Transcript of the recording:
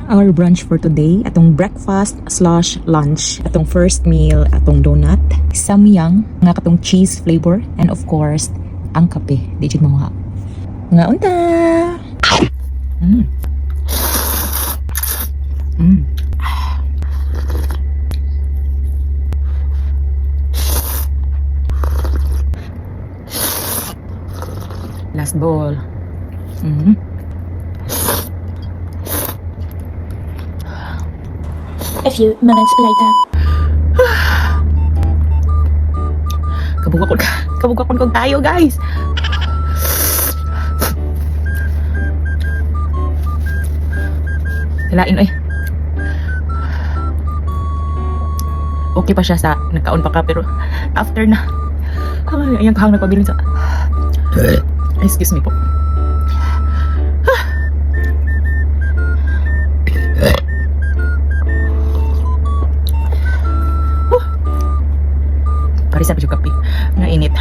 our brunch for today. Atong breakfast slash lunch. Atong first meal, atong donut. Samyang, nga katong cheese flavor. And of course, ang kape. Di jud mo nga unta! Last bowl. A few minutes later. Kabugakon kog tayo, guys. Lain oy. Okay pa siya sa nagkaon pa ka pero after na ayang kahang nagpabilin sa excuse me po. Parisa pa siya kape. Nga init.